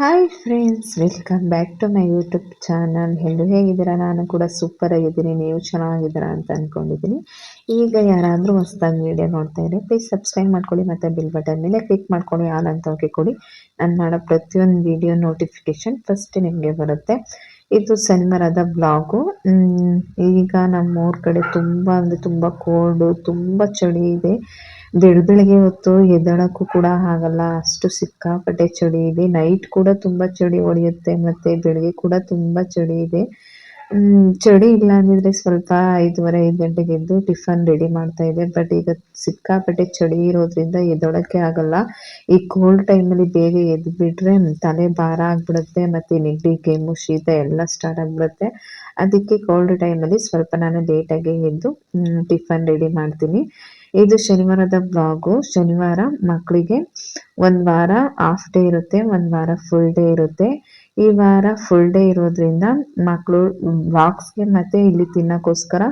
Hi friends, welcome back to my YouTube channel. ಎಲ್ಲರೂ ಹೇಗಿದ್ದೀರಾ? ನಾನು ಕೂಡ ಸೂಪರ್ ಆಗಿದ್ದೀನಿ. ನೀವು ಚೆನ್ನಾಗಿದ್ದೀರಾ ಅಂತ ಅಂದ್ಕೊಂಡಿದ್ದೀನಿ. ಈಗ ಯಾರಾದರೂ ಹೊಸದಾಗಿ ವಿಡಿಯೋ ನೋಡ್ತಾ ಇದ್ದರೆ ಪ್ಲೀಸ್ ಸಬ್ಸ್ಕ್ರೈಬ್ ಮಾಡ್ಕೊಳ್ಳಿ ಮತ್ತು ಬೆಲ್ ಬಟನ್ ಮೇಲೆ ಕ್ಲಿಕ್ ಮಾಡ್ಕೊಳ್ಳಿ, ಆಲ್ ಅಂತ ಕೊಡಿ. ನಾನು ಮಾಡೋ ಪ್ರತಿಯೊಂದು ವಿಡಿಯೋ ನೋಟಿಫಿಕೇಷನ್ ಫಸ್ಟ್ ನಿಮಗೆ ಬರುತ್ತೆ. ಇದು ಶನಿವಾರದ ಬ್ಲಾಗು. ಈಗ ನಮ್ಮೂರ ಕಡೆ ತುಂಬ ಅಂದರೆ ತುಂಬ ಕೋಲ್ಡು, ತುಂಬ ಚಳಿ ಇದೆ. ಬೆಳಗ್ಗೆ ಹೊತ್ತು ಎದ್ದೇಳೋಕ್ಕೂ ಕೂಡ ಆಗಲ್ಲ, ಅಷ್ಟು ಸಿಕ್ಕಾಪಟ್ಟೆ ಚಳಿ ಇದೆ. ನೈಟ್ ಕೂಡ ತುಂಬ ಚಳಿ ಹೊಡೆಯುತ್ತೆ ಮತ್ತು ಬೆಳಗ್ಗೆ ಕೂಡ ತುಂಬ ಚಳಿ ಇದೆ. ಚಳಿ ಇಲ್ಲ ಅಂದಿದ್ರೆ ಸ್ವಲ್ಪ 5:30 5 ಗಂಟೆಗೆ ಎದ್ದು ಟಿಫನ್ ರೆಡಿ ಮಾಡ್ತಾ ಇದ್ದೆ. ಬಟ್ ಈಗ ಸಿಕ್ಕಾಪಟ್ಟೆ ಚಳಿ ಇರೋದ್ರಿಂದ ಎದ್ದೇಳೋಕ್ಕೆ ಆಗಲ್ಲ. ಈ ಕೋಲ್ಡ್ ಟೈಮಲ್ಲಿ ಬೇಗ ಎದ್ದು ಬಿಟ್ಟರೆ ತಲೆ ಭಾರ ಆಗಿಬಿಡುತ್ತೆ ಮತ್ತು ನೆಗಡಿ, ಕೆಮ್ಮು, ಶೀತ ಎಲ್ಲ ಸ್ಟಾರ್ಟ್ ಆಗಿಬಿಡುತ್ತೆ. ಅದಕ್ಕೆ ಕೋಲ್ಡ್ ಟೈಮಲ್ಲಿ ಸ್ವಲ್ಪ ನಾನು ಲೇಟಾಗಿ ಎದ್ದು ಟಿಫನ್ ರೆಡಿ ಮಾಡ್ತೀನಿ. ಇದು ಶನಿವಾರದ ಬ್ಲಾಗು. ಶನಿವಾರ ಮಕ್ಕಳಿಗೆ ಒಂದು ವಾರ ಹಾಫ್ ಡೇ ಇರುತ್ತೆ, ಒಂದು ವಾರ ಫುಲ್ ಡೇ ಇರುತ್ತೆ. ಈ ವಾರ ಫುಲ್ ಡೇ ಇರೋದ್ರಿಂದ ಮಕ್ಕಳು ಬಾಕ್ಸ್ಗೆ ಮತ್ತು ಇಲ್ಲಿ ತಿನ್ನೋಕ್ಕೋಸ್ಕರ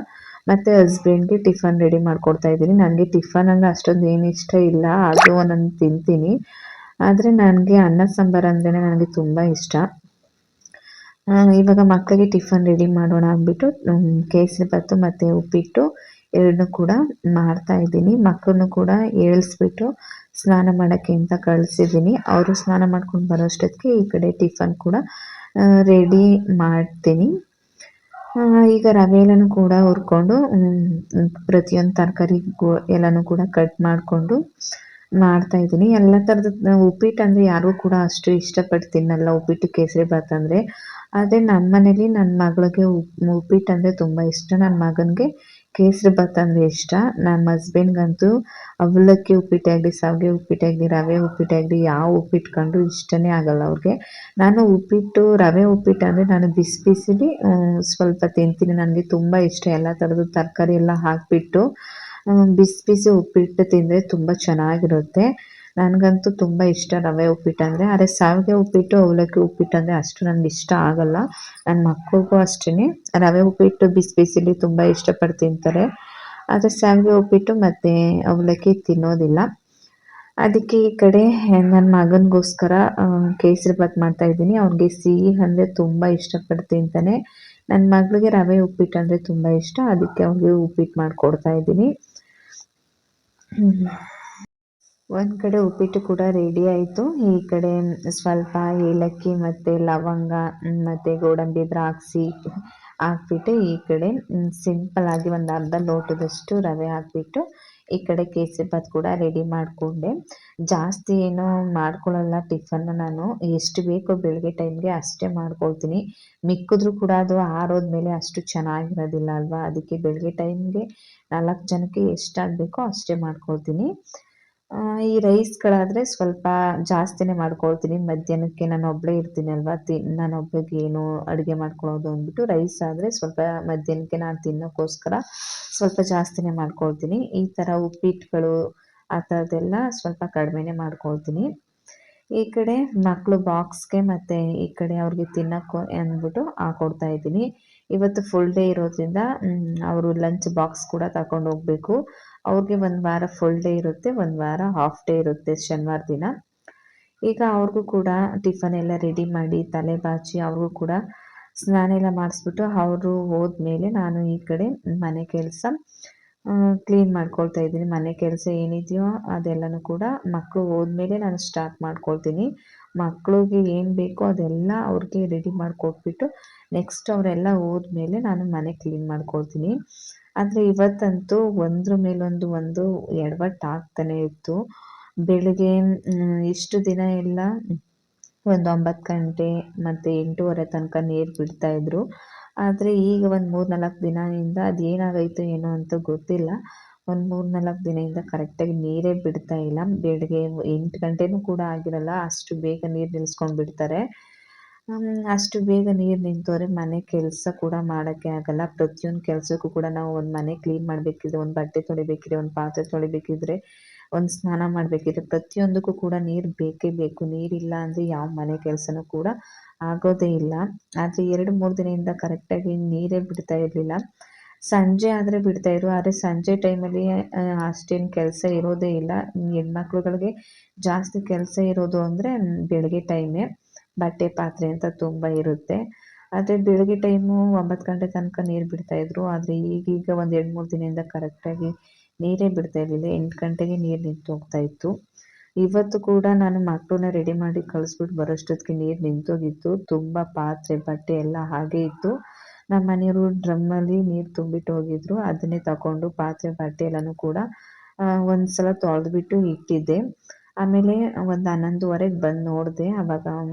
ಮತ್ತು ಹಸ್ಬೆಂಡ್ಗೆ ಟಿಫನ್ ರೆಡಿ ಮಾಡಿಕೊಡ್ತಾ ಇದ್ದೀನಿ. ನನಗೆ ಟಿಫನ್ ಅಂದರೆ ಅಷ್ಟೊಂದು ಏನು ಇಷ್ಟ ಇಲ್ಲ, ಆದರೂ ಒಂದೊಂದು ತಿಂತೀನಿ. ಆದರೆ ನನಗೆ ಅನ್ನ ಸಾಂಬಾರು ಅಂದ್ರೇ ನನಗೆ ತುಂಬ ಇಷ್ಟ. ಇವಾಗ ಮಕ್ಕಳಿಗೆ ಟಿಫನ್ ರೆಡಿ ಮಾಡೋಣ ಅಂದ್ಬಿಟ್ಟು ಕೇಸರಿಬಾತು ಮತ್ತು ಉಪ್ಪಿಟ್ಟು ಎರಡನ್ನೂ ಕೂಡ ಮಾಡ್ತಾ ಇದ್ದೀನಿ. ಮಕ್ಕಳನ್ನು ಕೂಡ ಏಳಿಸ್ಬಿಟ್ಟು ಸ್ನಾನ ಮಾಡೋಕ್ಕೆ ಅಂತ ಕಳಿಸಿದ್ದೀನಿ. ಅವರು ಸ್ನಾನ ಮಾಡ್ಕೊಂಡು ಬರೋಷ್ಟೊತ್ತಿಗೆ ಈ ಕಡೆ ಟಿಫನ್ ಕೂಡ ರೆಡಿ ಮಾಡ್ತೀನಿ. ಈಗ ರವೆ ಎಲ್ಲನೂ ಕೂಡ ಹುರ್ಕೊಂಡು ಪ್ರತಿಯೊಂದು ತರಕಾರಿ ಎಲ್ಲನೂ ಕೂಡ ಕಟ್ ಮಾಡಿಕೊಂಡು ಮಾಡ್ತಾ ಇದ್ದೀನಿ. ಎಲ್ಲ ಥರದ ಉಪ್ಪಿಟ್ಟು ಅಂದರೆ ಯಾರೂ ಕೂಡ ಅಷ್ಟು ಇಷ್ಟಪಟ್ಟು ತಿನ್ನಲ್ಲ, ಉಪ್ಪಿಟ್ಟು ಕೇಸರಿಬಾತು ಅಂದರೆ. ಆದರೆ ನಮ್ಮ ಮನೇಲಿ ನನ್ನ ಮಗಳಿಗೆ ಉಪ್ಪಿಟ್ಟು ಅಂದರೆ ತುಂಬ ಇಷ್ಟ. ನನ್ನ ಮಗನಿಗೆ ಕೇಸರಿಬಾತು ಅಂದರೆ ಇಷ್ಟ. ನಮ್ಮ ಹಸ್ಬೆಂಡ್ಗಂತೂ ಅವಲಕ್ಕಿ ಉಪ್ಪಿಟ್ಟೇ ಆಗಲಿ, ಶಾವಿಗೆ ಉಪ್ಪಿಟ್ಟೇ ಆಗಲಿ, ರವೆ ಉಪ್ಪಿಟ್ಟೇ ಆಗಲಿ, ಯಾವ ಉಪ್ಪಿಟ್ಟು ಕಂಡ್ರೂ ಇಷ್ಟನೇ ಆಗಲ್ಲ ಅವ್ರಿಗೆ. ನಾನು ಉಪ್ಪಿಟ್ಟು, ರವೆ ಉಪ್ಪಿಟ್ಟು ಅಂದರೆ ನಾನು ಬಿಸಿ ಬಿಸಿಲಿ ಸ್ವಲ್ಪ ತಿಂತೀನಿ. ನನಗೆ ತುಂಬ ಇಷ್ಟ. ಎಲ್ಲ ಥರದ್ದು ತರಕಾರಿ ಎಲ್ಲ ಹಾಕಿಬಿಟ್ಟು ಬಿಸಿ ಬಿಸಿ ಉಪ್ಪಿಟ್ಟು ತಿಂದರೆ ತುಂಬ ಚೆನ್ನಾಗಿರುತ್ತೆ. ನನಗಂತೂ ತುಂಬ ಇಷ್ಟ ರವೆ ಉಪ್ಪಿಟ್ಟು ಅಂದರೆ. ಆದರೆ ಶಾವಿಗೆ ಉಪ್ಪಿಟ್ಟು, ಅವಲಕ್ಕಿ ಉಪ್ಪಿಟ್ಟು ಅಂದರೆ ಅಷ್ಟು ನನಗೆ ಇಷ್ಟ ಆಗಲ್ಲ. ನನ್ನ ಮಕ್ಕಳಿಗೂ ಅಷ್ಟೇ ರವೆ ಉಪ್ಪಿಟ್ಟು ಬಿಸಿ ಬಿಸಿಲಿ ತುಂಬ ಇಷ್ಟಪಟ್ಟು ತಿಂತಾರೆ. ಆದರೆ ಶಾವಿಗೆ ಉಪ್ಪಿಟ್ಟು ಮತ್ತು ಅವಲಕ್ಕಿ ತಿನ್ನೋದಿಲ್ಲ. ಅದಕ್ಕೆ ಈ ಕಡೆ ನನ್ನ ಮಗನಿಗೋಸ್ಕರ ಕೇಸರಿಬಾತು ಮಾಡ್ತಾಯಿದ್ದೀನಿ. ಅವ್ನಿಗೆ ಸಿಹಿ ಅಂದರೆ ತುಂಬ ಇಷ್ಟಪಟ್ಟು ತಿಂತಾನೆ. ನನ್ನ ಮಗಳಿಗೆ ರವೆ ಉಪ್ಪಿಟ್ಟು ಅಂದರೆ ತುಂಬ ಇಷ್ಟ. ಅದಕ್ಕೆ ಅವ್ನಿಗೆ ಉಪ್ಪಿಟ್ಟು ಮಾಡಿಕೊಡ್ತಾ ಇದ್ದೀನಿ. ಒಂದು ಕಡೆ ಉಪ್ಪಿಟ್ಟು ಕೂಡ ರೆಡಿ ಆಯಿತು. ಈ ಕಡೆ ಸ್ವಲ್ಪ ಏಲಕ್ಕಿ ಮತ್ತು ಲವಂಗ ಮತ್ತು ಗೋಡಂಬಿ, ದ್ರಾಕ್ಷಿ ಹಾಕ್ಬಿಟ್ಟು ಈ ಕಡೆ ಸಿಂಪಲ್ಲಾಗಿ ಒಂದು ಅರ್ಧ ಲೋಟದಷ್ಟು ರವೆ ಹಾಕ್ಬಿಟ್ಟು ಈ ಕಡೆ ಕೇಸರಿಬಾತು ಕೂಡ ರೆಡಿ ಮಾಡಿಕೊಂಡೆ. ಜಾಸ್ತಿ ಏನೂ ಮಾಡ್ಕೊಳ್ಳಲ್ಲ ಟಿಫನ್ನ. ನಾನು ಎಷ್ಟು ಬೇಕೋ ಬೆಳಗ್ಗೆ ಟೈಮ್ಗೆ ಅಷ್ಟೇ ಮಾಡ್ಕೊಳ್ತೀನಿ. ಮಿಕ್ಕಿದ್ರೂ ಕೂಡ ಅದು ಆರೋದ್ಮೇಲೆ ಅಷ್ಟು ಚೆನ್ನಾಗಿರೋದಿಲ್ಲ ಅಲ್ವಾ. ಅದಕ್ಕೆ ಬೆಳಗ್ಗೆ ಟೈಮ್ಗೆ 4 ಜನಕ್ಕೆ ಎಷ್ಟಾಗಬೇಕೋ ಅಷ್ಟೇ ಮಾಡ್ಕೊಳ್ತೀನಿ. ಈ ರೈಸ್ಗಳಾದರೆ ಸ್ವಲ್ಪ ಜಾಸ್ತಿನೇ ಮಾಡ್ಕೊಳ್ತೀನಿ. ಮಧ್ಯಾಹ್ನಕ್ಕೆ ನಾನು ಒಬ್ಬಳೇ ಇರ್ತೀನಿ ಅಲ್ವಾ, ನಾನೊಬ್ಬಳಿಗೆ ಏನು ಅಡುಗೆ ಮಾಡ್ಕೊಳ್ಳೋದು ಅಂದ್ಬಿಟ್ಟು ರೈಸ್ ಆದರೆ ಸ್ವಲ್ಪ ಮಧ್ಯಾಹ್ನಕ್ಕೆ ನಾನು ತಿನ್ನೋಕ್ಕೋಸ್ಕರ ಸ್ವಲ್ಪ ಜಾಸ್ತಿನೇ ಮಾಡ್ಕೊಳ್ತೀನಿ. ಈ ಥರ ಉಪ್ಪಿಟ್ಟುಗಳು ಆ ಥರದ್ದೆಲ್ಲ ಸ್ವಲ್ಪ ಕಡಿಮೆನೇ ಮಾಡ್ಕೊಳ್ತೀನಿ. ಈ ಕಡೆ ಮಕ್ಕಳು ಬಾಕ್ಸ್ಗೆ ಮತ್ತು ಈ ಕಡೆ ಅವ್ರಿಗೆ ತಿನ್ನೋಕ್ಕೂ ಅಂದ್ಬಿಟ್ಟು ಹಾಕ್ಕೊಡ್ತಾ ಇದ್ದೀನಿ. ಇವತ್ತು ಫುಲ್ ಡೇ ಇರೋದ್ರಿಂದ ಅವರು ಲಂಚ್ ಬಾಕ್ಸ್ ಕೂಡ ತಗೊಂಡು ಹೋಗಬೇಕು. ಅವ್ರಿಗೆ ಒಂದು ವಾರ ಫುಲ್ ಡೇ ಇರುತ್ತೆ, ಒಂದು ವಾರ ಹಾಫ್ ಡೇ ಇರುತ್ತೆ ಶನಿವಾರ ದಿನ. ಈಗ ಅವ್ರಿಗೂ ಕೂಡ ಟಿಫನ್ ಎಲ್ಲ ರೆಡಿ ಮಾಡಿ ತಲೆ ಬಾಚಿ ಅವ್ರಿಗೂ ಕೂಡ ಸ್ನಾನ ಎಲ್ಲ ಮಾಡಿಸ್ಬಿಟ್ಟು ಅವರು ಹೋದ್ಮೇಲೆ ನಾನು ಈ ಕಡೆ ಮನೆ ಕೆಲಸ ಕ್ಲೀನ್ ಮಾಡ್ಕೊಳ್ತಾ ಇದ್ದೀನಿ. ಮನೆ ಕೆಲಸ ಏನಿದೆಯೋ ಅದೆಲ್ಲನೂ ಕೂಡ ಮಕ್ಕಳು ಹೋದ್ಮೇಲೆ ನಾನು ಸ್ಟಾರ್ಟ್ ಮಾಡ್ಕೊಳ್ತೀನಿ. ಮಕ್ಕಳಿಗೆ ಏನು ಬೇಕೋ ಅದೆಲ್ಲ ಅವ್ರಿಗೆ ರೆಡಿ ಮಾಡಿಕೊಟ್ಬಿಟ್ಟು ನೆಕ್ಸ್ಟ್ ಅವರೆಲ್ಲ ಹೋದ್ಮೇಲೆ ನಾನು ಮನೆ ಕ್ಲೀನ್ ಮಾಡ್ಕೊಳ್ತೀನಿ. ಆದರೆ ಇವತ್ತಂತೂ ಒಂದ್ರ ಮೇಲೊಂದು ಎಡವಟ್ಟು ಆಗ್ತಾನೆ ಇತ್ತು. ಬೆಳಗ್ಗೆ ಇಷ್ಟು ದಿನ ಎಲ್ಲ ಒಂದು 9 ಗಂಟೆ ಮತ್ತು 8:30 ತನಕ ನೀರು ಬಿಡ್ತಾಯಿದ್ರು. ಆದರೆ ಈಗ ಒಂದು 3-4 ದಿನದಿಂದ ಅದೇನಾಗೈತೋ ಏನೋ ಅಂತ ಗೊತ್ತಿಲ್ಲ. ಒಂದು 3-4 ದಿನದಿಂದ ಕರೆಕ್ಟಾಗಿ ನೀರೇ ಬಿಡ್ತಾ ಇಲ್ಲ. ಬೆಳಗ್ಗೆ 8 ಗಂಟೆನೂ ಕೂಡ ಆಗಿರಲ್ಲ, ಅಷ್ಟು ಬೇಗ ನೀರು ನಿಲ್ಲಿಸ್ಕೊಂಡು ಬಿಡ್ತಾರೆ. ಅಷ್ಟು ಬೇಗ ನೀರು ನಿಂತೋದ್ರೆ ಮನೆ ಕೆಲಸ ಕೂಡ ಮಾಡೋಕ್ಕೆ ಆಗಲ್ಲ. ಪ್ರತಿಯೊಂದು ಕೆಲಸಕ್ಕೂ ಕೂಡ ನಾವು ಒಂದು ಮನೆ ಕ್ಲೀನ್ ಮಾಡಬೇಕಿದ್ರೆ, ಒಂದು ಬಟ್ಟೆ ತೊಳಿಬೇಕಿದ್ರೆ, ಒಂದು ಪಾತ್ರೆ ತೊಳಿಬೇಕಿದ್ರೆ, ಒಂದು ಸ್ನಾನ ಮಾಡಬೇಕಿದ್ರೆ ಪ್ರತಿಯೊಂದಕ್ಕೂ ಕೂಡ ನೀರು ಬೇಕೇ ಬೇಕು. ನೀರಿಲ್ಲ ಅಂದರೆ ಯಾವ ಮನೆ ಕೆಲಸನೂ ಕೂಡ ಆಗೋದೇ ಇಲ್ಲ. ಆದರೆ 2-3 ದಿನದಿಂದ ಕರೆಕ್ಟಾಗಿ ನೀರೇ ಬಿಡ್ತಾ ಇರಲಿಲ್ಲ. ಸಂಜೆ ಆದರೆ ಬಿಡ್ತಾಯಿದ್ರು. ಆದರೆ ಸಂಜೆ ಟೈಮಲ್ಲಿ ಅಷ್ಟೇನು ಕೆಲಸ ಇರೋದೇ ಇಲ್ಲ. ಹೆಣ್ಮಕ್ಳುಗಳಿಗೆ ಜಾಸ್ತಿ ಕೆಲಸ ಇರೋದು ಅಂದರೆ ಬೆಳಗ್ಗೆ ಟೈಮೇ. ಬಟ್ಟೆ ಪಾತ್ರೆ ಅಂತ ತುಂಬ ಇರುತ್ತೆ. ಆದರೆ ಬೆಳಗ್ಗೆ ಟೈಮು 9 ಗಂಟೆ ತನಕ ನೀರು ಬಿಡ್ತಾಯಿದ್ರು. ಆದರೆ ಈಗೀಗ ಒಂದು 2-3 ದಿನದಿಂದ ಕರೆಕ್ಟಾಗಿ ನೀರೇ ಬಿಡ್ತಾ ಇರಲಿಲ್ಲ. 8 ಗಂಟೆಗೆ ನೀರು ನಿಂತು ಹೋಗ್ತಾ ಇತ್ತು. ಇವತ್ತು ಕೂಡ ನಾನು ಮಕ್ಕಳನ್ನ ರೆಡಿ ಮಾಡಿ ಕಳಿಸ್ಬಿಟ್ಟು ಬರೋಷ್ಟೊತ್ತಿಗೆ ನೀರು ನಿಂತೋಗಿತ್ತು. ತುಂಬ ಪಾತ್ರೆ, ಬಟ್ಟೆ ಎಲ್ಲ ಹಾಗೇ ಇತ್ತು. ನಮ್ಮ ಮನೆಯವರು ಡ್ರಮ್ಮಲ್ಲಿ ನೀರು ತುಂಬಿಟ್ಟು ಹೋಗಿದ್ರು. ಅದನ್ನೇ ತಗೊಂಡು ಪಾತ್ರೆ, ಬಟ್ಟೆ ಎಲ್ಲನೂ ಕೂಡ ಒಂದು ಸಲ ತೊಳೆದ್ಬಿಟ್ಟು ಇಟ್ಟಿದ್ದೆ. ಆಮೇಲೆ ಒಂದು 11:30ಗೆ ಬಂದು ನೋಡಿದೆ. ಆವಾಗ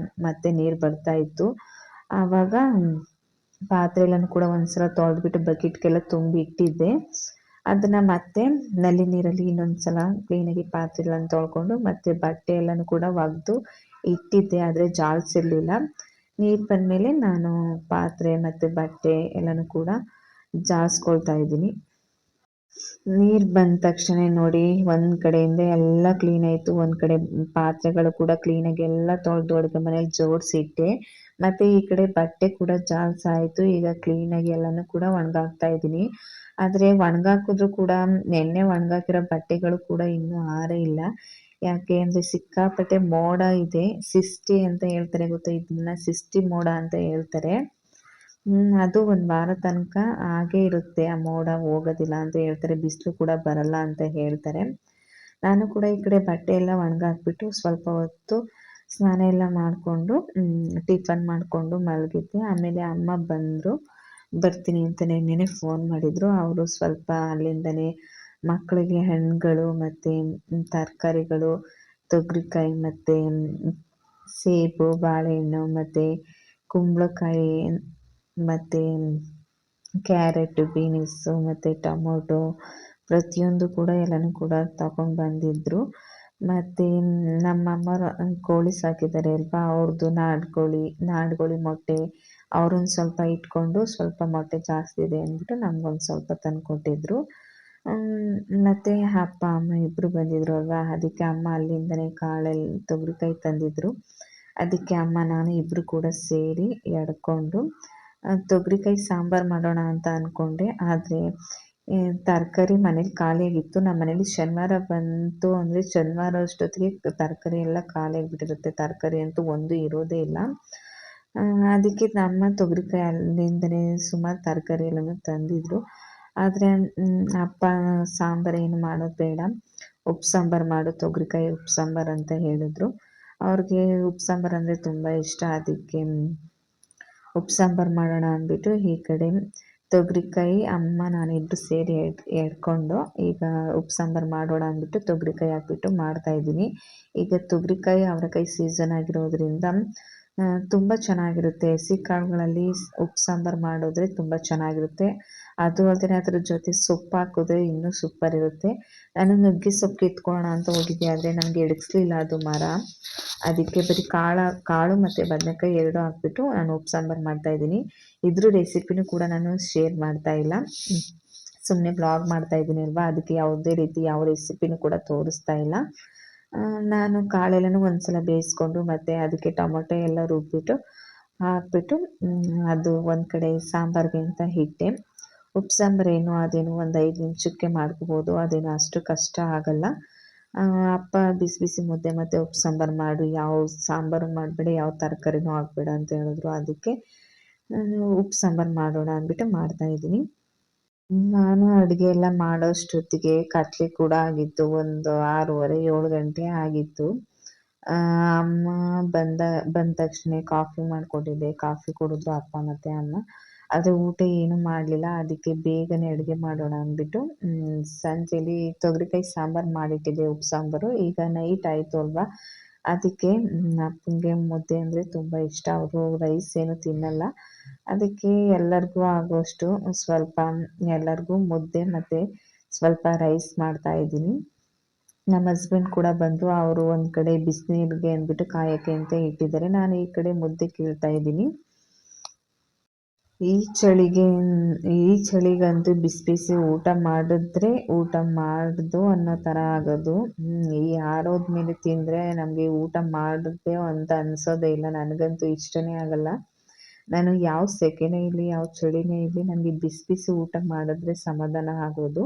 ಮತ್ತೆ ನೀರು ಬರ್ತಾ ಇತ್ತು. ಆವಾಗ ಪಾತ್ರೆ ಎಲ್ಲನೂ ಕೂಡ ಒಂದು ಸಲ ತೊಳೆದ್ಬಿಟ್ಟು ಬಕೆಟ್ಗೆಲ್ಲ ತುಂಬಿ ಇಟ್ಟಿದ್ದೆ. ಅದನ್ನು ಮತ್ತೆ ನಲ್ಲಿ ನೀರಲ್ಲಿ ಇನ್ನೊಂದು ಸಲ ಕ್ಲೀನಾಗಿ ಪಾತ್ರೆಗಳನ್ನು ತೊಳ್ಕೊಂಡು ಮತ್ತೆ ಬಟ್ಟೆ ಎಲ್ಲನೂ ಕೂಡ ಒಗೆದು ಇಟ್ಟಿದ್ದೆ. ಆದರೆ ಜಾಲಿಸಿರಲಿಲ್ಲ. ನೀರು ಬಂದಮೇಲೆ ನಾನು ಪಾತ್ರೆ ಮತ್ತು ಬಟ್ಟೆ ಎಲ್ಲನೂ ಕೂಡ ಜಾಲಿಸ್ಕೊಳ್ತಾ ಇದ್ದೀನಿ. ನೀರು ಬಂದ ತಕ್ಷಣ ನೋಡಿ ಒಂದು ಕಡೆಯಿಂದ ಎಲ್ಲ ಕ್ಲೀನ್ ಆಯಿತು. ಒಂದು ಕಡೆ ಪಾತ್ರೆಗಳು ಕೂಡ ಕ್ಲೀನಾಗಿ ಎಲ್ಲ ತೊಳೆದು ಅಡುಗೆ ಮನೇಲಿ ಜೋಡಿಸಿಟ್ಟೆ. ಮತ್ತು ಈ ಕಡೆ ಬಟ್ಟೆ ಕೂಡ ಜಾಲ್ಸಾಯಿತು. ಈಗ ಕ್ಲೀನಾಗಿ ಎಲ್ಲನೂ ಕೂಡ ಒಣಗಾಕ್ತಾ ಇದ್ದೀನಿ. ಆದರೆ ಒಣಗಾಕಿದ್ರು ಕೂಡ ನೆನ್ನೆ ಒಣಗಾಕಿರೋ ಬಟ್ಟೆಗಳು ಕೂಡ ಇನ್ನೂ ಆರೇ ಇಲ್ಲ. ಯಾಕೆ ಅಂದರೆ ಸಿಕ್ಕಾಪಟ್ಟೆ ಮೋಡ ಇದೆ. ಸಿಷ್ಟಿ ಅಂತ ಹೇಳ್ತಾರೆ ಗೊತ್ತಾ, ಇದನ್ನ ಸಿಷ್ಟಿ ಮೋಡ ಅಂತ ಹೇಳ್ತಾರೆ. ಅದು ಒಂದು ವಾರ ತನಕ ಹಾಗೇ ಇರುತ್ತೆ. ಆ ಮೋಡ ಹೋಗೋದಿಲ್ಲ ಅಂತ ಹೇಳ್ತಾರೆ. ಬಿಸಿಲು ಕೂಡ ಬರಲ್ಲ ಅಂತ ಹೇಳ್ತಾರೆ. ನಾನು ಕೂಡ ಈ ಕಡೆ ಬಟ್ಟೆ ಎಲ್ಲ ಒಣಗಾಕ್ಬಿಟ್ಟು ಸ್ವಲ್ಪ ಹೊತ್ತು ಸ್ನಾನ ಎಲ್ಲ ಮಾಡಿಕೊಂಡು ಟಿಫನ್ ಮಾಡಿಕೊಂಡು ಮಲಗಿದ್ದೆ. ಆಮೇಲೆ ಅಮ್ಮ ಬಂದರು. ಬರ್ತೀನಿ ಅಂತ ನೆನ್ನೆನೇ ಫೋನ್ ಮಾಡಿದರು. ಅವರು ಸ್ವಲ್ಪ ಅಲ್ಲಿಂದನೇ ಮಕ್ಕಳಿಗೆ ಹಣ್ಣುಗಳು ಮತ್ತು ತರಕಾರಿಗಳು, ತೊಗರಿಕಾಯಿ ಮತ್ತು ಸೇಬು, ಬಾಳೆಹಣ್ಣು ಮತ್ತು ಕುಂಬಳಕಾಯಿ ಮತ್ತು ಕ್ಯಾರೆಟು, ಬೀನಿಸು ಮತ್ತು ಟೊಮೊಟೊ ಪ್ರತಿಯೊಂದು ಕೂಡ ಎಲ್ಲನೂ ಕೂಡ ತಗೊಂಡು ಬಂದಿದ್ದರು. ಮತ್ತು ನಮ್ಮಮ್ಮರು ಕೋಳಿ ಸಾಕಿದ್ದಾರೆ ಅಲ್ವಾ, ಅವ್ರದ್ದು ನಾಡ್ಕೋಳಿ ಮೊಟ್ಟೆ ಅವ್ರನ್ನ ಸ್ವಲ್ಪ ಇಟ್ಕೊಂಡು ಸ್ವಲ್ಪ ಮೊಟ್ಟೆ ಜಾಸ್ತಿ ಇದೆ ಅಂದ್ಬಿಟ್ಟು ನಮಗೊಂದು ಸ್ವಲ್ಪ ತಂದುಕೊಟ್ಟಿದ್ರು. ಮತ್ತು ಅಪ್ಪ ಅಮ್ಮ ಇಬ್ಬರು ಬಂದಿದ್ರು ಅಲ್ವಾ, ಅದಕ್ಕೆ ಅಮ್ಮ ಅಲ್ಲಿಂದನೇ ತೊಗರಿಕಾಯಿ ತಂದಿದ್ದರು. ಅದಕ್ಕೆ ಅಮ್ಮ ನಾನು ಇಬ್ಬರು ಕೂಡ ಸೇರಿ ಎಡ್ಕೊಂಡು ತೊಗರಿಕಾಯಿ ಸಾಂಬಾರು ಮಾಡೋಣ ಅಂತ ಅಂದ್ಕೊಂಡೆ. ಆದರೆ ತರಕಾರಿ ಮನೇಲಿ ಖಾಲಿಯಾಗಿತ್ತು. ನಮ್ಮ ಮನೇಲಿ ಶನಿವಾರ ಬಂತು ಅಂದರೆ ಶನಿವಾರ ಅಷ್ಟೊತ್ತಿಗೆ ತರಕಾರಿ ಎಲ್ಲ ಖಾಲಿಯಾಗಿಬಿಟ್ಟಿರುತ್ತೆ. ತರಕಾರಿ ಅಂತೂ ಒಂದು ಇರೋದೇ ಇಲ್ಲ. ಅದಕ್ಕೆ ನಮ್ಮ ತೊಗರಿಕಾಯಿ ಅಲ್ಲಿಂದನೇ ಸುಮಾರು ತರಕಾರಿ ಎಲ್ಲನೂ ತಂದಿದ್ದರು. ಆದರೆ ಅಪ್ಪ ಸಾಂಬಾರು ಏನು ಮಾಡೋದು ಬೇಡ, ಉಪ್ಪು ಸಾಂಬಾರು ಮಾಡು, ತೊಗರಿಕಾಯಿ ಉಪ್ಪು ಸಾಂಬಾರು ಅಂತ ಹೇಳಿದ್ರು. ಅವ್ರಿಗೆ ಉಪ್ಪು ಸಾಂಬಾರು ಅಂದರೆ ತುಂಬ ಇಷ್ಟ. ಅದಕ್ಕೆ ಉಪ್ಪು ಸಾಂಬಾರು ಮಾಡೋಣ ಅಂದ್ಬಿಟ್ಟು ಈ ಕಡೆ ತೊಗರಿಕಾಯಿ ಅಮ್ಮ ನಾನಿಬ್ಬರು ಸೇರಿ ಎಡ್ಕೊಂಡು ಈಗ ಉಪ್ಪು ಸಾಂಬಾರು ಮಾಡೋಣ ಅಂದ್ಬಿಟ್ಟು ತೊಗರಿಕಾಯಿ ಹಾಕ್ಬಿಟ್ಟು ಮಾಡ್ತಾಯಿದ್ದೀನಿ. ಈಗ ತೊಗರಿಕಾಯಿ ಅವರೆಕಾಯಿ ಸೀಸನ್ ಆಗಿರೋದ್ರಿಂದ ತುಂಬ ಚೆನ್ನಾಗಿರುತ್ತೆ. ಹಸಿ ಕಾಳುಗಳಲ್ಲಿ ಉಪ್ಪು ಸಾಂಬಾರು ಮಾಡಿದ್ರೆ ತುಂಬ ಚೆನ್ನಾಗಿರುತ್ತೆ. ಅದು ಅಲ್ಲದೆ ಅದ್ರ ಜೊತೆ ಸೊಪ್ಪು ಹಾಕಿದ್ರೆ ಇನ್ನೂ ಸೂಪರ್ ಇರುತ್ತೆ. ನಾನು ನುಗ್ಗೆ ಸೊಪ್ಪು ಕಿತ್ಕೊಳ್ಳೋಣ ಅಂತ ಹೋಗಿದ್ದೆ, ಆದರೆ ನನಗೆ ಎಡಗಿಸ್ಲಿಲ್ಲ ಅದು ಮರ. ಅದಕ್ಕೆ ಬರೀ ಕಾಳು ಮತ್ತು ಬದನೆಕಾಯಿ ಎರಡೂ ಹಾಕ್ಬಿಟ್ಟು ನಾನು ಉಪ್ಪು ಸಾಂಬಾರು ಮಾಡ್ತಾಯಿದ್ದೀನಿ. ಇದ್ರ ರೆಸಿಪಿನೂ ಕೂಡ ನಾನು ಶೇರ್ ಮಾಡ್ತಾಯಿಲ್ಲ, ಸುಮ್ಮನೆ ಬ್ಲಾಗ್ ಮಾಡ್ತಾಯಿದ್ದೀನಿ ಅಲ್ವಾ, ಅದಕ್ಕೆ ಯಾವುದೇ ರೀತಿ ಯಾವ ರೆಸಿಪಿನೂ ಕೂಡ ತೋರಿಸ್ತಾ ಇಲ್ಲ. ನಾನು ಕಾಳೆಲ್ಲನೂ ಒಂದು ಸಲ ಬೇಯಿಸ್ಕೊಂಡು ಮತ್ತು ಅದಕ್ಕೆ ಟೊಮೊಟೊ ಎಲ್ಲ ರುಬ್ಬಿಟ್ಟು ಹಾಕ್ಬಿಟ್ಟು ಅದು ಒಂದು ಕಡೆ ಸಾಂಬಾರಿಗೆ ಅಂತ ಇಟ್ಟೆ. ಉಪ್ಪು ಸಾಂಬಾರು ಅದೇನು ಒಂದು 5 ನಿಮಿಷಕ್ಕೆ ಮಾಡ್ಕೋಬೋದು, ಅದೇನು ಅಷ್ಟು ಕಷ್ಟ ಆಗಲ್ಲ. ಅಪ್ಪ ಬಿಸಿ ಬಿಸಿ ಮುದ್ದೆ ಮತ್ತು ಉಪ್ಪು ಸಾಂಬಾರು ಮಾಡು, ಯಾವ ಸಾಂಬಾರು ಮಾಡಬೇಡ, ಯಾವ ತರಕಾರಿನೂ ಹಾಕ್ಬೇಡ ಅಂತ ಹೇಳಿದ್ರು. ಅದಕ್ಕೆ ಉಪ್ಪು ಸಾಂಬಾರು ಮಾಡೋಣ ಅಂದ್ಬಿಟ್ಟು ಮಾಡ್ತಾಯಿದ್ದೀನಿ. ನಾನು ಅಡುಗೆ ಎಲ್ಲ ಮಾಡೋಷ್ಟೊತ್ತಿಗೆ ಕತ್ಲೆ ಕೂಡ ಆಗಿತ್ತು. ಒಂದು 6:30, 7 ಗಂಟೆ ಆಗಿತ್ತು. ಅಮ್ಮ ಬಂದ ತಕ್ಷಣ ಕಾಫಿ ಮಾಡಿಕೊಟ್ಟಿದ್ದೆ. ಕಾಫಿ ಕುಡಿದ್ರು ಅಪ್ಪ ಮತ್ತು ಅಮ್ಮ. ಆದರೆ ಊಟ ಏನೂ ಮಾಡಲಿಲ್ಲ. ಅದಕ್ಕೆ ಬೇಗನೆ ಅಡುಗೆ ಮಾಡೋಣ ಅಂದ್ಬಿಟ್ಟು ಸಂಜೆಯಲ್ಲಿ ತೊಗರಿಕಾಯಿ ಸಾಂಬಾರು ಮಾಡಿಟ್ಟಿದ್ದೆ, ಉಪ್ಪು ಸಾಂಬಾರು. ಈಗ ನೈಟ್ ಆಯಿತು ಅಲ್ವಾ, ಅದಕ್ಕೆ ಅಪ್ಪನಿಗೆ ಮುದ್ದೆ ಅಂದರೆ ತುಂಬ ಇಷ್ಟ. ಅವರು ರೈಸ್ ಏನು ತಿನ್ನಲ್ಲ. ಅದಕ್ಕೆ ಎಲ್ಲರಿಗೂ ಆಗೋಷ್ಟು ಸ್ವಲ್ಪ ಎಲ್ಲರಿಗೂ ಮುದ್ದೆ ಮತ್ತು ಸ್ವಲ್ಪ ರೈಸ್ ಮಾಡ್ತಾಯಿದ್ದೀನಿ. ನಮ್ಮ ಹಸ್ಬೆಂಡ್ ಕೂಡ ಬಂದು ಅವರು ಒಂದು ಕಡೆ ಬಿಸಿನೀರಿಗೆ ಅಂದ್ಬಿಟ್ಟು ಕಾಯೋಕ್ಕೆ ಅಂತ ಇಟ್ಟಿದ್ದಾರೆ. ನಾನು ಈ ಕಡೆ ಮುದ್ದೆ ಕೀಳ್ತಾ ಇದ್ದೀನಿ. ಈ ಚಳಿಗಂತೂ ಬಿಸಿ ಬಿಸಿ ಊಟ ಮಾಡಿದ್ರೆ ಊಟ ಮಾಡ್ದು ಅನ್ನೋ ಥರ ಆಗೋದು. ಈ ಆರೋದ್ಮೇಲೆ ತಿಂದರೆ ನಮಗೆ ಊಟ ಮಾಡಿದೆ ಅಂತ ಅನಿಸೋದೇ ಇಲ್ಲ. ನನಗಂತೂ ಇಷ್ಟನೇ ಆಗಲ್ಲ. ನಾನು ಯಾವ ಸೆಕೆನೇ ಇರಲಿ, ಯಾವ ಚಳಿನೇ ಇರಲಿ, ನನಗೆ ಬಿಸಿ ಬಿಸಿ ಊಟ ಮಾಡಿದ್ರೆ ಸಮಾಧಾನ ಆಗೋದು.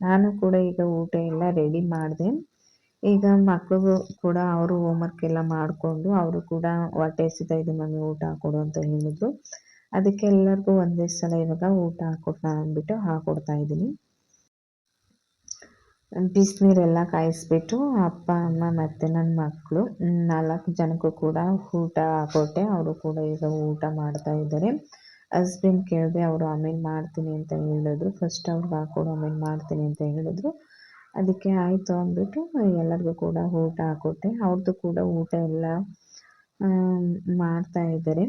ನಾನು ಕೂಡ ಈಗ ಊಟ ಎಲ್ಲ ರೆಡಿ ಮಾಡಿದೆ. ಈಗ ಮಕ್ಳಿಗೂ ಕೂಡ ಅವರು ಹೋಮ್‌ವರ್ಕ್ ಎಲ್ಲ ಮಾಡಿಕೊಂಡು ಅವರು ಕೂಡ ಹೊಟ್ಟೆ ಹಸಿತಾ ಮಮ್ಮಿ ಊಟ ಹಾಕೊಡು ಅಂತ ಹೇಳಿದ್ರು. ಅದಕ್ಕೆ ಎಲ್ಲರಿಗೂ ಒಂದೇ ಸಲ ಇವಾಗ ಊಟ ಹಾಕ್ಕೊಡೋಣ ಅಂದ್ಬಿಟ್ಟು ಹಾಕ್ಕೊಡ್ತಾ ಇದ್ದೀನಿ. ಬಿಸಿನೀರೆಲ್ಲ ಕಾಯಿಸ್ಬಿಟ್ಟು ಅಪ್ಪ ಅಮ್ಮ ಮತ್ತು ನನ್ನ ಮಕ್ಕಳು 4 ಜನಕ್ಕೂ ಕೂಡ ಊಟ ಹಾಕ್ಕೊಟ್ಟೆ. ಅವರು ಕೂಡ ಈಗ ಊಟ ಮಾಡ್ತಾ ಇದ್ದಾರೆ. ಹಸ್ಬೆಂಡ್ ಕೇಳಿದೆ, ಅವರು ಆಮೇಲೆ ಮಾಡ್ತೀನಿ ಅಂತ ಹೇಳಿದ್ರು. ಫಸ್ಟ್ ಅವ್ರಿಗೆ ಹಾಕ್ಕೊಡು ಆಮೇಲೆ ಮಾಡ್ತೀನಿ ಅಂತ ಹೇಳಿದ್ರು. ಅದಕ್ಕೆ ಆಯಿತು ಅಂದ್ಬಿಟ್ಟು ಎಲ್ಲರಿಗೂ ಕೂಡ ಊಟ ಹಾಕ್ಕೊಟ್ಟೆ. ಅವ್ರದ್ದು ಕೂಡ ಊಟ ಎಲ್ಲ ಮಾಡ್ತಾ ಇದ್ದಾರೆ.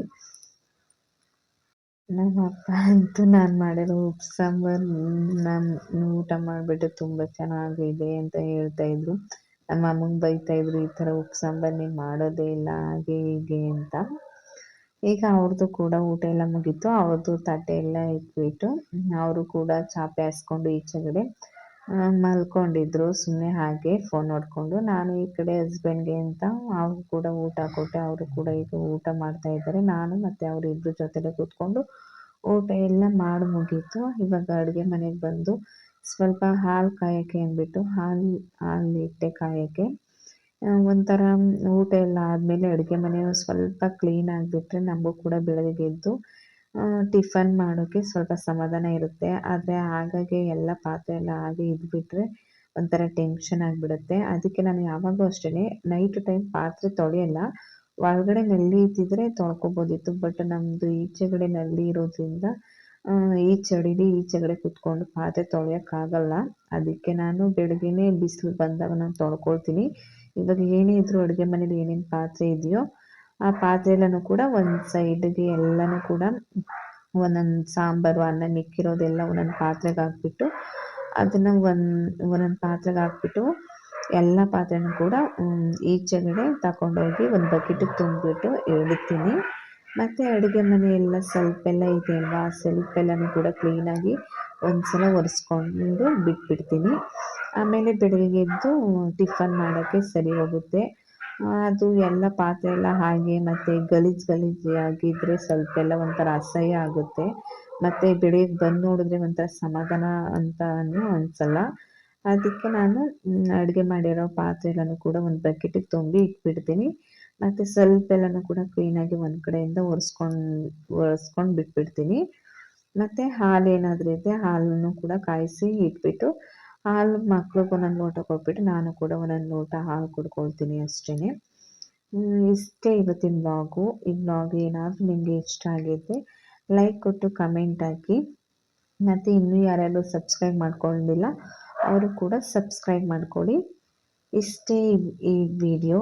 ನಮ್ಮ ಅಪ್ಪ ಅಂತೂ ನಾನು ಮಾಡಿರೋ ಉಪ್ಪು ಸಾಂಬಾರು ನಾನು ಊಟ ಮಾಡಿಬಿಟ್ಟು ತುಂಬ ಚೆನ್ನಾಗಿದೆ ಅಂತ ಹೇಳ್ತಾಯಿದ್ರು. ನಮ್ಮ ಅಮ್ಮಂಗೆ ಬೈತಾಯಿದ್ರು, ಈ ಥರ ಉಪ್ಪು ಸಾಂಬಾರು ನೀನು ಮಾಡೋದೇ ಇಲ್ಲ ಹಾಗೆ ಹೀಗೆ ಅಂತ. ಈಗ ಅವ್ರದ್ದು ಕೂಡ ಊಟ ಎಲ್ಲ ಮುಗೀತು. ಅವ್ರದ್ದು ತಟ್ಟೆ ಎಲ್ಲ ಇಟ್ಬಿಟ್ಟು ಅವರು ಕೂಡ ಚಾಪೆ ಹಾಸ್ಕೊಂಡು ಈಚೆಗಡೆ ಮಲ್ಕೊಂಡಿದ್ರು ಸುಮ್ಮನೆ ಹಾಗೆ ಫೋನ್ ನೋಡಿಕೊಂಡು. ನಾನು ಈ ಕಡೆ ಹಸ್ಬೆಂಡ್ಗೆ ಅಂತ ಅವ್ರು ಕೂಡ ಊಟ ಕೊಟ್ಟೆ. ಅವರು ಕೂಡ ಈಗ ಊಟ ಮಾಡ್ತಾ ಇದ್ದಾರೆ. ನಾನು ಮತ್ತು ಅವರಿಬ್ಬರ ಜೊತೆಲೇ ಕೂತ್ಕೊಂಡು ಊಟ ಎಲ್ಲ ಮಾಡಿ ಮುಗೀತು. ಇವಾಗ ಅಡುಗೆ ಮನೆಗೆ ಬಂದು ಸ್ವಲ್ಪ ಹಾಲು ಕಾಯೋಕ್ಕೆ ಅಂದ್ಬಿಟ್ಟು ಹಾಲು ಇಟ್ಟೆ ಕಾಯೋಕ್ಕೆ. ಒಂಥರ ಊಟ ಎಲ್ಲ ಆದಮೇಲೆ ಅಡುಗೆ ಮನೆ ಸ್ವಲ್ಪ ಕ್ಲೀನ್ ಆಗಿಬಿಟ್ರೆ ನಮಗೂ ಕೂಡ ಬೆಳಗ್ಗೆ ಎದ್ದು ಟಿಫನ್ ಮಾಡೋಕ್ಕೆ ಸ್ವಲ್ಪ ಸಮಾಧಾನ ಇರುತ್ತೆ. ಆದರೆ ಹಾಗಾಗಿ ಎಲ್ಲ ಪಾತ್ರೆ ಎಲ್ಲ ಹಾಗೆ ಇದ್ಬಿಟ್ರೆ ಒಂಥರ ಟೆನ್ಷನ್ ಆಗಿಬಿಡುತ್ತೆ. ಅದಕ್ಕೆ ನಾನು ಯಾವಾಗಲೂ ಅಷ್ಟೇ ನೈಟ್ ಟೈಮ್ ಪಾತ್ರೆ ತೊಳೆಯಲ್ಲ. ಒಳಗಡೆ ನಲ್ಲಿ ಇದ್ದಿದ್ರೆ ತೊಳ್ಕೊಬೋದಿತ್ತು. ಬಟ್ ನಮ್ಮದು ಈಚೆಗಡೆ ನಲ್ಲಿ ಇರೋದ್ರಿಂದ ಈಚೆಗಡೆ ಕೂತ್ಕೊಂಡು ಪಾತ್ರೆ ತೊಳೆಯೋಕ್ಕಾಗಲ್ಲ. ಅದಕ್ಕೆ ನಾನು ಬೆಳಗ್ಗೆನೇ ಬಿಸಿಲು ಬಂದಾಗ ನಾನು ತೊಳ್ಕೊಳ್ತೀನಿ. ಇವಾಗ ಏನೇ ಇದ್ದರೂ ಅಡುಗೆ ಮನೇಲಿ ಏನೇನು ಪಾತ್ರೆ ಇದೆಯೋ ಆ ಪಾತ್ರೆ ಎಲ್ಲನೂ ಕೂಡ ಒಂದು ಸೈಡ್ಗೆ ಎಲ್ಲನೂ ಕೂಡ ಒಂದೊಂದು ಸಾಂಬಾರು ಅನ್ನ ಮಿಕ್ಕಿರೋದೆಲ್ಲ ಒಂದೊಂದು ಪಾತ್ರೆಗೆ ಹಾಕ್ಬಿಟ್ಟು ಅದನ್ನು ಒಂದೊಂದು ಪಾತ್ರೆಗೆ ಹಾಕ್ಬಿಟ್ಟು ಎಲ್ಲ ಪಾತ್ರೆನೂ ಕೂಡ ಈಚೆಗಡೆ ತಗೊಂಡೋಗಿ ಒಂದು ಬಕೆಟಿಗೆ ತುಂಬಿಬಿಟ್ಟು ಇಡ್ತೀನಿ. ಮತ್ತು ಅಡುಗೆ ಮನೆ ಎಲ್ಲ ಸೆಲ್ಫೆಲ್ಲ ಇದೆ ಅಲ್ವಾ, ಆ ಸೆಲ್ಫ್ ಎಲ್ಲನೂ ಕೂಡ ಕ್ಲೀನಾಗಿ ಒಂದು ಸಲ ಒರೆಸ್ಕೊಂಡು ಬಿಟ್ಬಿಡ್ತೀನಿ. ಆಮೇಲೆ ಬೆಳಗ್ಗೆ ಎದ್ದು ಟಿಫನ್ ಮಾಡೋಕ್ಕೆ ಸರಿ ಹೋಗುತ್ತೆ. ಅದು ಎಲ್ಲ ಪಾತ್ರೆ ಎಲ್ಲ ಹಾಗೆ ಮತ್ತು ಗಲೀಜು ಆಗಿದ್ದರೆ ಸ್ವಲ್ಪ ಎಲ್ಲ ಒಂಥರ ಅಸಹ್ಯ ಆಗುತ್ತೆ. ಮತ್ತು ಬೆಳಗ್ಗೆ ಬಂದು ನೋಡಿದ್ರೆ ಒಂಥರ ಸಮಾಧಾನ ಅಂತಲೂ ಅನಿಸಲ್ಲ. ಅದಕ್ಕೆ ನಾನು ಅಡುಗೆ ಮಾಡಿರೋ ಪಾತ್ರೆ ಎಲ್ಲನೂ ಕೂಡ ಒಂದು ಬಕೆಟಿಗೆ ತುಂಬಿ ಇಟ್ಬಿಡ್ತೀನಿ. ಮತ್ತು ಸ್ವಲ್ಪ ಎಲ್ಲನೂ ಕೂಡ ಕ್ಲೀನಾಗಿ ಒಂದು ಕಡೆಯಿಂದ ಒರೆಸ್ಕೊಂಡು ಬಿಟ್ಬಿಡ್ತೀನಿ. ಮತ್ತು ಹಾಲು ಏನಾದರೂ ಇದ್ದರೆ ಹಾಲನ್ನು ಕೂಡ ಕಾಯಿಸಿ ಇಟ್ಬಿಟ್ಟು ಹಾಲು ಮಕ್ಳಿಗೆ ಒಂದೊಂದು ಲೋಟ ಕೊಟ್ಬಿಟ್ಟು ನಾನು ಕೂಡ ಒಂದೊಂದು ಲೋಟ ಹಾಲು ಕುಡ್ಕೊಳ್ತೀನಿ ಅಷ್ಟೇ. ಇಷ್ಟೇ ಇವತ್ತಿನ ವ್ಲಾಗು. ಈ ವ್ಲಾಗ್ ಏನಾದರೂ ನಿಮಗೆ ಇಷ್ಟ ಆಗಿದ್ದರೆ ಲೈಕ್ ಕೊಟ್ಟು ಕಮೆಂಟ್ ಹಾಕಿ. ಮತ್ತು ಇನ್ನೂ ಯಾರ್ಯಾರು ಸಬ್ಸ್ಕ್ರೈಬ್ ಮಾಡ್ಕೊಂಡಿಲ್ಲ ಅವರು ಕೂಡ ಸಬ್ಸ್ಕ್ರೈಬ್ ಮಾಡ್ಕೊಳ್ಳಿ. ಇಷ್ಟೇ ಈ ವಿಡಿಯೋ.